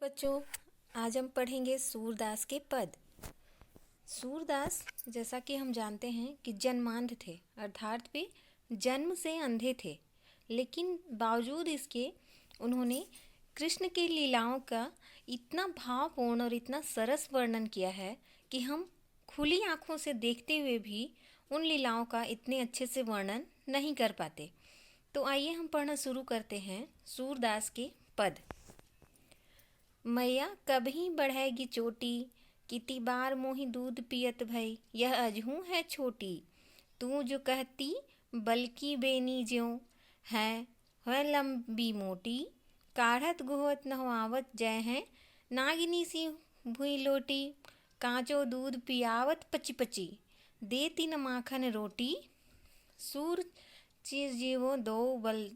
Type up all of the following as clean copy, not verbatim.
बच्चों, आज हम पढ़ेंगे सूरदास के पद। सूरदास, जैसा कि हम जानते हैं कि जन्मांध थे, अर्थात वे जन्म से अंधे थे, लेकिन बावजूद इसके उन्होंने कृष्ण की लीलाओं का इतना भावपूर्ण और इतना सरस वर्णन किया है कि हम खुली आंखों से देखते हुए भी उन लीलाओं का इतने अच्छे से वर्णन नहीं कर पाते। तो आइए हम पढ़ना शुरू करते हैं सूरदास के पद। मैया कभी बढ़ेगी चोटी, कितनी बार मोहि दूध पियत भई, यह अजहू है छोटी। तू जो कहती बल्कि बेनी ज्यों, है लंबी मोटी। काढ़त गुहत नहवावत जय है, नागिनी सी भुई लोटी। कांचो दूध पियावत पची पची, देती न माखन रोटी। सूर चीर जीवो दो बल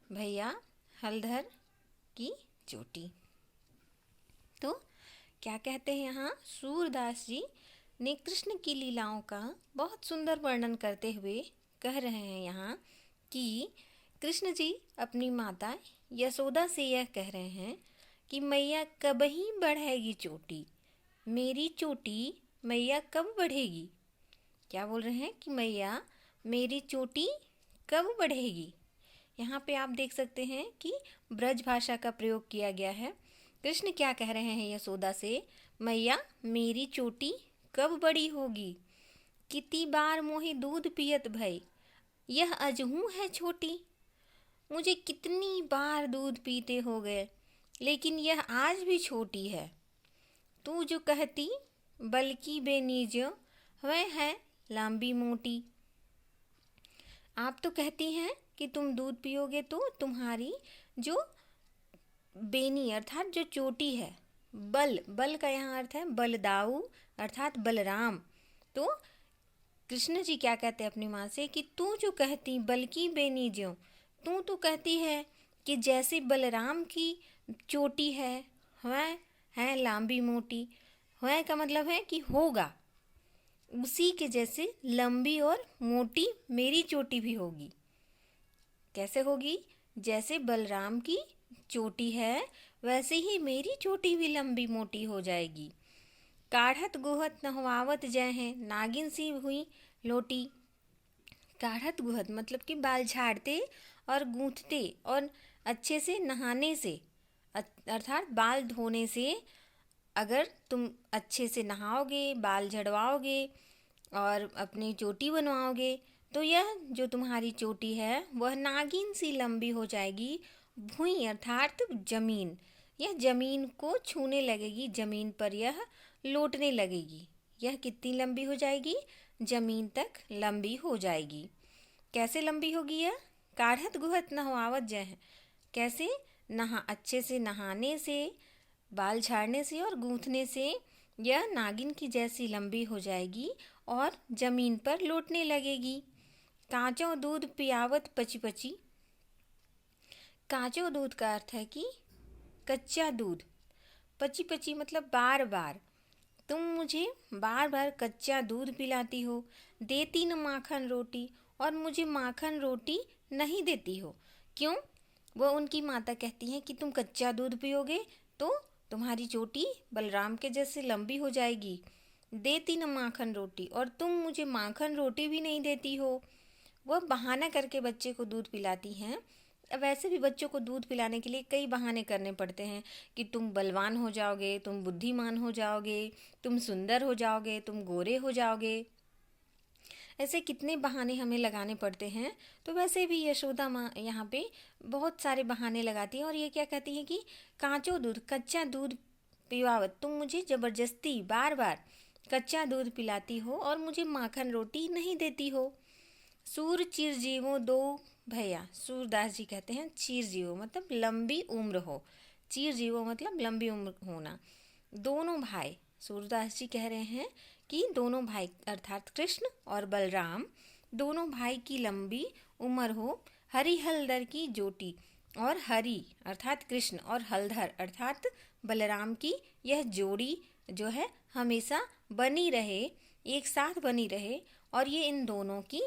भैया, हलधर की चोटी। तो क्या कहते हैं यहाँ, सूरदास जी ने कृष्ण की लीलाओं का बहुत सुंदर वर्णन करते हुए कह रहे हैं यहाँ कि कृष्ण जी अपनी माता यशोदा से यह कह रहे हैं कि मैया कब ही बढ़ेगी चोटी, मेरी चोटी मैया कब बढ़ेगी। क्या बोल रहे हैं कि मैया मेरी चोटी कब बढ़ेगी। यहाँ पे आप देख सकते हैं कि ब्रज भाषा का प्रयोग किया गया है। कृष्ण क्या कह रहे हैं यशोदा से, मैया मेरी चोटी कब बड़ी होगी। कितनी बार मोहि दूध पियत भई, यह अजहू है छोटी। मुझे कितनी बार दूध पीते हो गए, लेकिन यह आज भी छोटी है। तू जो कहती बल्कि बेनीज्यो, वह है लंबी मोटी। आप तो कहती हैं कि तुम दूध पियोगे तो तुम्हारी जो बेनी अर्थात जो चोटी है, बल का यहाँ अर्थ है बलदाऊ अर्थात बलराम। तो कृष्ण जी क्या कहते हैं अपनी माँ से कि तू जो कहती बल्कि बेनी ज्यों, तू तो कहती है कि जैसे बलराम की चोटी है वह है लंबी मोटी। वह का मतलब है कि होगा, उसी के जैसे लंबी और मोटी मेरी चोटी भी होगी। कैसे होगी, जैसे बलराम की चोटी है वैसे ही मेरी चोटी भी लंबी मोटी हो जाएगी। काढ़त गुहत नहवावत जय है, नागिन सी हुई लोटी। काढ़त गुहत मतलब कि बाल झाड़ते और गूंथते और अच्छे से नहाने से अर्थात बाल धोने से, अगर तुम अच्छे से नहाओगे, बाल झड़वाओगे और अपनी चोटी बनवाओगे तो यह जो तुम्हारी चोटी है वह नागिन सी लंबी हो जाएगी। भुई अर्थात जमीन, यह जमीन को छूने लगेगी, जमीन पर यह लौटने लगेगी। यह कितनी लंबी हो जाएगी, जमीन तक लंबी हो जाएगी। कैसे लंबी होगी यह, काढ़त गुहत नहवावत जय है, कैसे अच्छे से नहाने से, बाल झाड़ने से और गूंथने से यह नागिन की जैसी लंबी हो जाएगी और जमीन पर लौटने लगेगी। कांचो दूध पियावत पची पची। कांचो दूध का अर्थ है कि कच्चा दूध, पची पची मतलब बार बार। तुम मुझे बार बार कच्चा दूध पिलाती हो, देती न माखन रोटी, और मुझे माखन रोटी नहीं देती हो। क्यों, वह उनकी माता कहती हैं कि तुम कच्चा दूध पियोगे तो तुम्हारी चोटी बलराम के जैसे लंबी हो जाएगी। देती न माखन रोटी, और तुम मुझे माखन रोटी भी नहीं देती हो। वह बहाना करके बच्चे को दूध पिलाती हैं। वैसे भी बच्चों को दूध पिलाने के लिए कई बहाने करने पड़ते हैं कि तुम बलवान हो जाओगे, तुम बुद्धिमान हो जाओगे, तुम सुंदर हो जाओगे, तुम गोरे हो जाओगे। ऐसे कितने बहाने हमें लगाने पड़ते हैं। तो वैसे भी यशोदा माँ यहाँ पे बहुत सारे बहाने लगाती हैं और ये क्या कहती हैं कि कांचो दूध, कच्चा दूध पिवावत, तुम मुझे ज़बरदस्ती बार बार कच्चा दूध पिलाती हो और मुझे माखन रोटी नहीं देती हो। सूर चिरजीवो दो भैया, सूरदास जी कहते हैं चिरजीवो मतलब लंबी उम्र हो, चिरजीवो मतलब लंबी उम्र होना। दोनों भाई, सूरदास जी कह रहे हैं कि दोनों भाई अर्थात कृष्ण और बलराम, दोनों भाई की लंबी उम्र हो। हरि हलधर की जोटी, और हरि अर्थात कृष्ण और हलधर अर्थात बलराम की यह जोड़ी जो है हमेशा बनी रहे, एक साथ बनी रहे, और ये इन दोनों की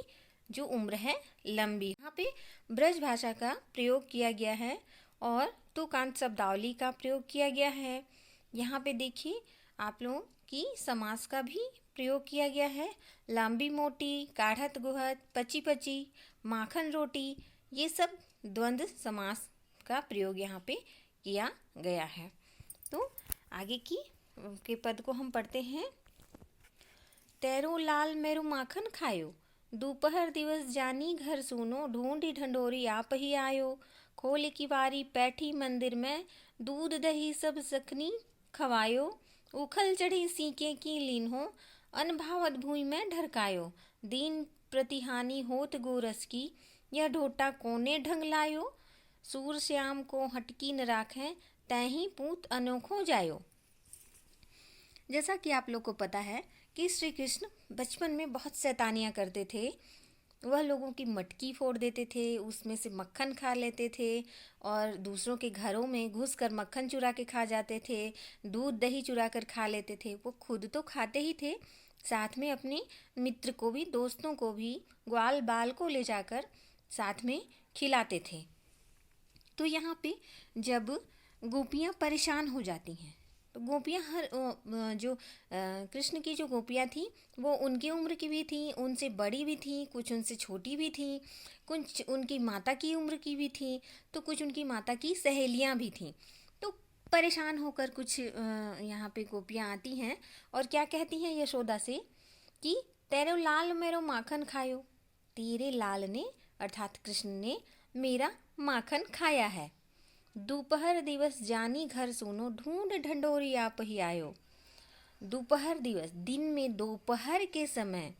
जो उम्र है लंबी। यहाँ पे ब्रज भाषा का प्रयोग किया गया है और तुकांत शब्दावली का प्रयोग किया गया है। यहाँ पे देखिए आप लोगों की समास का भी प्रयोग किया गया है। लांबी मोटी, काढ़त गुहत, पची पची, माखन रोटी, ये सब द्वंद्व समास का प्रयोग यहाँ पे किया गया है। तो आगे के पद को हम पढ़ते हैं। तैरो लाल मेरो माखन खायो, दोपहर दिवस जानी घर सूनो, ढूंढी ढंढोरी आप ही आयो, खोल की बारी बैठी मंदिर में, दूध दही सब सखनी खवायो, उखल चढ़ी सीके की लीन हो, अनभावत भूमि में ढरकायो, दीन प्रतिहानि होत गोरस की, यह ढोटा कोने ढंग लायो, सूर श्याम को हटकी न राखें, तैही पूत अनोखो जायो। जैसा कि आप लोग को पता है कि श्री कृष्ण बचपन में बहुत शैतानियाँ करते थे। वह लोगों की मटकी फोड़ देते थे, उसमें से मक्खन खा लेते थे और दूसरों के घरों में घुसकर मक्खन चुरा के खा जाते थे, दूध दही चुरा कर खा लेते थे। वो खुद तो खाते ही थे, साथ में अपने मित्र को भी, दोस्तों को भी, ग्वाल बाल को ले जाकर साथ में खिलाते थे। तो यहाँ पे जब गोपियाँ परेशान हो जाती हैं तो गोपियाँ जो कृष्ण की जो गोपियाँ थी वो उनकी उम्र की भी थी, उनसे बड़ी भी थी, कुछ उनसे छोटी भी थी, कुछ उनकी माता की उम्र की भी थी, तो कुछ उनकी माता की सहेलियाँ भी थीं। तो परेशान होकर कुछ यहाँ पे गोपियाँ आती हैं और क्या कहती हैं यशोदा से कि तेरे लाल मेरो माखन खायो, तेरे लाल ने अर्थात कृष्ण ने मेरा माखन खाया है। दोपहर दिवस जानी घर सुनो, ढूंढ ढंढोरी आप ही आयो। दोपहर दिवस, दिन में दोपहर के समय,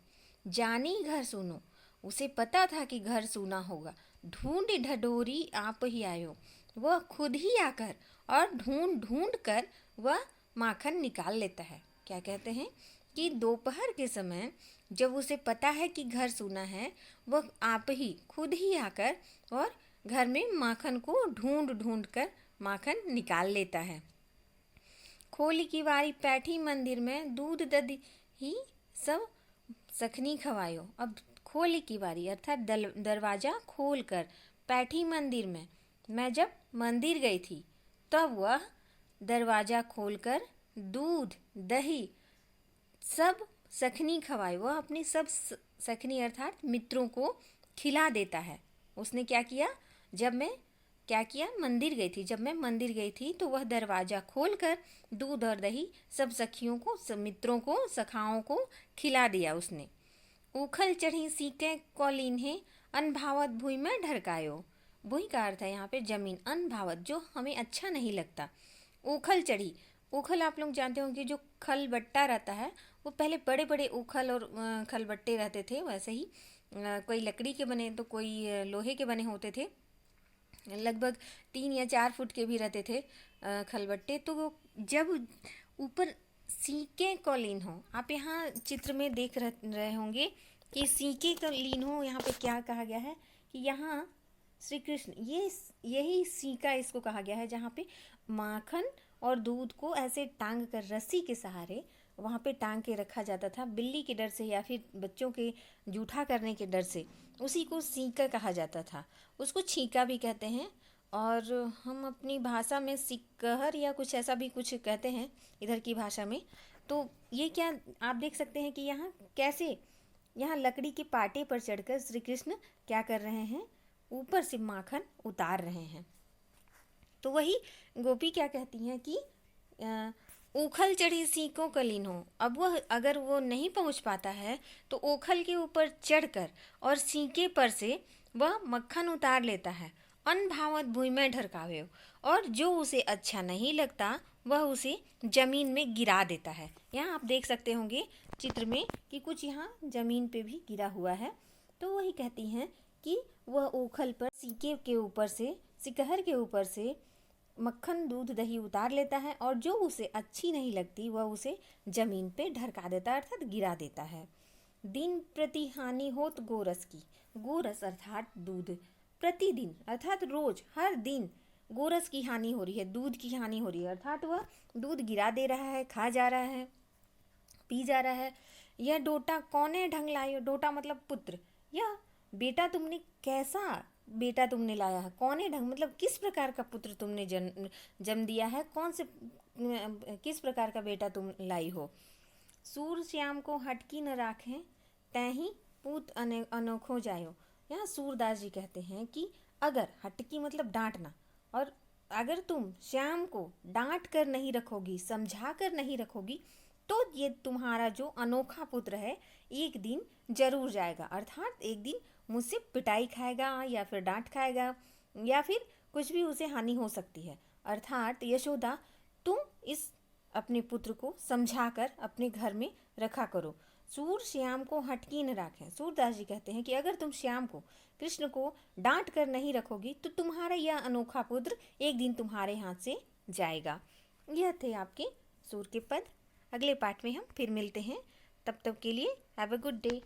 जानी घर सुनो, उसे पता था कि घर सूना होगा, ढूंढ ढंढोरी आप ही आयो, वह खुद ही आकर और ढूंढ ढूंढ कर वह माखन निकाल लेता है। क्या कहते हैं कि दोपहर के समय जब उसे पता है कि घर सूना है, वह आप ही खुद ही आकर और घर में माखन को ढूंढ ढूंढ कर माखन निकाल लेता है। खोली की बारी बैठी मंदिर में, दूध दही सब सखनी खवायो। अब खोली की बारी अर्थात दरवाजा खोलकर बैठी मंदिर में, मैं जब मंदिर गई थी तब वह दरवाजा खोलकर दूध दही सब सखनी खवाए, वह अपनी सब सखनी अर्थात मित्रों को खिला देता है। उसने क्या किया, मंदिर गई थी, जब मैं मंदिर गई थी तो वह दरवाज़ा खोलकर दूध और दही सब सखियों को, सब मित्रों को, सखाओं को खिला दिया उसने। उखल चढ़ी सीके कौलीन है, अनभावत भूमि में ढरकायो। भूमि का अर्थ है यहाँ पे जमीन, अनभावत जो हमें अच्छा नहीं लगता। उखल चढ़ी, उखल आप लोग जानते होंगे जो खल बट्टा रहता है, वो पहले बड़े बड़े उखल और खल बट्टे रहते थे। वैसे ही कोई लकड़ी के बने तो कोई लोहे के बने होते थे, लगभग 3 या 4 फुट के भी रहते थे खलबट्टे। तो जब ऊपर सीके कौलीन हो, आप यहाँ चित्र में देख रहे होंगे कि सीके कौलीन हो, यहाँ पे क्या कहा गया है कि यहाँ श्री कृष्ण, यही सीका इसको कहा गया है जहाँ पे माखन और दूध को ऐसे टांग कर रस्सी के सहारे वहाँ पे टांग के रखा जाता था, बिल्ली के डर से या फिर बच्चों के जूठा करने के डर से। उसी को सीका कहा जाता था, उसको छीका भी कहते हैं और हम अपनी भाषा में सिकहर या कुछ ऐसा भी कुछ कहते हैं इधर की भाषा में। तो ये क्या आप देख सकते हैं कि यहाँ कैसे यहाँ लकड़ी के पाटे पर चढ़कर श्री कृष्ण क्या कर रहे हैं, ऊपर से माखन उतार रहे हैं। तो वही गोपी क्या कहती हैं कि ओखल चढ़ी सीकों कलीन हो। अब वह अगर वो नहीं पहुंच पाता है तो ओखल के ऊपर चढ़कर और सीके पर से वह मक्खन उतार लेता है। अनभावत भूमि में ढरकावे, और जो उसे अच्छा नहीं लगता वह उसे जमीन में गिरा देता है। यहाँ आप देख सकते होंगे चित्र में कि कुछ यहाँ जमीन पे भी गिरा हुआ है। तो वही कहती हैं कि वह ओखल पर सीके के ऊपर से, सिकहर के ऊपर से मक्खन दूध दही उतार लेता है और जो उसे अच्छी नहीं लगती वह उसे जमीन पे ढरका देता है अर्थात गिरा देता है। दिन प्रति हानि होत गोरस की, गोरस अर्थात दूध, प्रतिदिन अर्थात रोज, हर दिन गोरस की हानि हो रही है, दूध की हानि हो रही है, अर्थात वह दूध गिरा दे रहा है, खा जा रहा है, पी जा रहा है। यह डोटा कौने ढंग लायो, डोटा मतलब पुत्र, यह बेटा तुमने कैसा बेटा तुमने लाया है, कौने ढंग मतलब किस प्रकार का पुत्र तुमने जन्म दिया है, कौन से किस प्रकार का बेटा तुम लाई हो। सूर श्याम को हटकी न राखें, तैही पूत अनोखो जायो। यहाँ सूरदास जी कहते हैं कि अगर, हटकी मतलब डांटना, और अगर तुम श्याम को डांट कर नहीं रखोगी, समझा कर नहीं रखोगी, तो ये तुम्हारा जो अनोखा पुत्र है एक दिन जरूर जाएगा, अर्थात एक दिन मुझसे पिटाई खाएगा या फिर डांट खाएगा या फिर कुछ भी उसे हानि हो सकती है। अर्थात यशोदा, तुम इस अपने पुत्र को समझाकर अपने घर में रखा करो। सूर श्याम को हटकी न राखें। सूरदास जी कहते हैं कि अगर तुम श्याम को, कृष्ण को डांट कर नहीं रखोगी तो तुम्हारा यह अनोखा पुत्र एक दिन तुम्हारे हाथ से जाएगा। यह थे आपके सूर के पद। अगले पाठ में हम फिर मिलते हैं, तब तक के लिए हैव अ गुड डे।